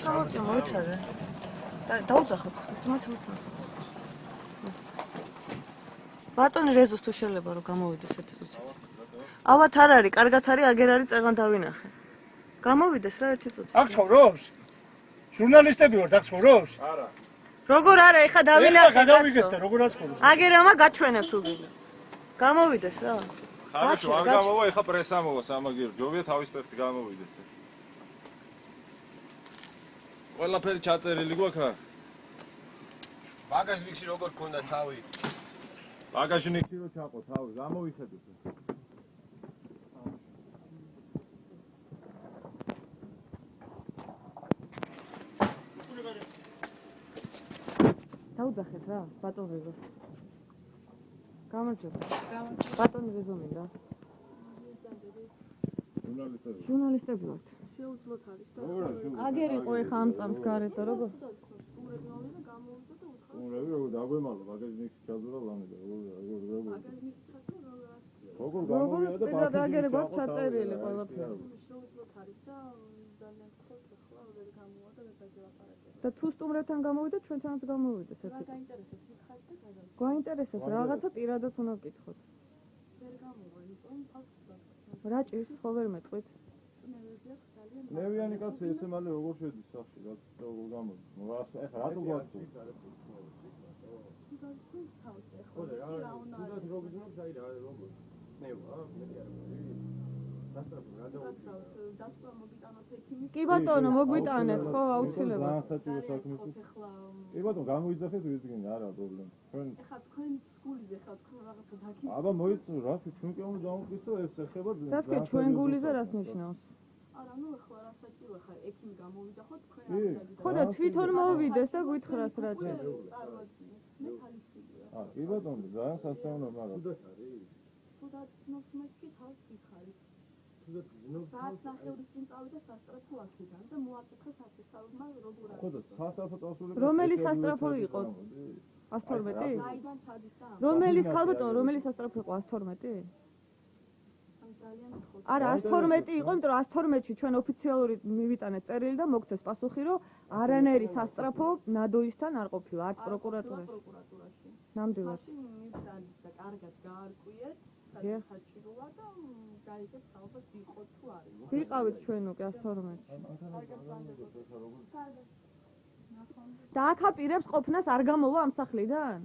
ჩამოწე მოიცადე. დაუძახებ. ბატონი რეზოს თუ შეიძლება რომ გამოვიდეს ერთი წუთით. ავათ არ არის, კარგად არის, აგერ არის წეღან დავინახე. გამოვიდეს რა ერთი წუთით. აქ ცხოვრობს? ჟურნალისტები ვართ, აქ ცხოვრობს? არა. როგორ არა, ეხა დავინახე. ეხა გადავიგეთ და როგორ აცხოვრობს? აგერ ამა გაჩვენებ თუ გინდა. გამოვიდეს რა. ხარიშო, არ გამოვა, ეხა პრესა მოვა სამაგირო. ჯობია თავის პეპტი გამოვიდეს. ყველაფერი ჩაწერილი გვაქვს აქ. ბაგაჟნიკში როგორ ქონდა თავი? ბაგაჟნიკში რო ჩაყო თავი, გამოვიხედოთ. დაუძახეთ რა, ბატონ რეზო. გამარჯობა. ბატონ რეზო მინდა. ჟურნალისტები ვართ. შეუძლოთ არის და აგერ იყო ეხა ამ წამს გარეთ და როგორ? როგორ დაგვემალო ბაგაჟნიკში ჩაძურა ლამე და როგორ ბაგაჟნიკში ჩაძურა როგორ გამოვიდა და აგერ გვაქვს ჩაწერილი ყველაფერი. შეუძლოთ არის და ძალიან ხოთ ახლა ვერ გამოვა და ვერ დაგელაპარაკე. და თუ სტუმრებთან გამოვიდა, ჩვენთანაც გამოვიდეს რა ერთი. გაინტერესებს მითხარით და გადავიდეთ. გვაინტერესებს რაღაცა პირადად უნდა ვკითხოთ. ვერ გამოვა, იმიტომ ფაქტს ვაკეთებ. რა ჭირს ხო ვერ მეტყვით? ნევიანი კაცი ესე მალე როგორ შედის სახში, როგორ გამოდის? ეხა რატო გვაქვს? კი ბატონო, მოგვიტანეთ ხო, აუცილებლად. საჭირო საქმისთვის. კი ბატონო, გამოიძახეთ ვიზგენ, არა პრობლემა. ჩვენ ეხა თქვენ სკულიზე ხართ, თქვენ რაღაცა დაკი. აბა მოიწო, რას ჩვენ კი უნდა დავუკვირდო ეს ეხება. რას კი ჩვენ გულიზე რას ნიშნავს? არა, ნუ ახლა რა საჭირო ხარ, ექიმი გამოვიდა ხო თქვენ კი. ხო და თვითონ მოვიდეს და გითხრას რა ჭირს. მე ხალისია. კი ბატონო, ძალიან სასწაუნო მაგრამ. თუდად ცნობს მეთქი თავს გიხარით. საათ ნახევრის წინ წავიდა სასტრაფო აქედან და მოაკითხა სასწაულმა როგორ არის. ხო და სასტრაფო წასული. რომელი სასტრაფო იყო? 112? საიდან ჩადის და რომელი ხალბატონო, რომელი სასტრაფო იყო 112? ძალიან ხოთ. არა 112 იყო, იმიტომ რომ 112-ში ჩვენ ოფიციალური მივიტანეთ წერილი და მოგცეს პასუხი, რომ არანაირი სასტრაფო ნადოისთან არ ყოფილა, არც პროკურატურაში. ნამდვილად. მივიტანეთ და კარგად გაარკვიეთ, საჭიროა და გაიგეთ საუბარს ვიყოთ თუ არის. ვიყავით ჩვენ უკვე 112-ში. კარგად ვანდებოთ. კარგად. და აქ აპირებს ყოფნას არ გამოვა ამ სახლიდან?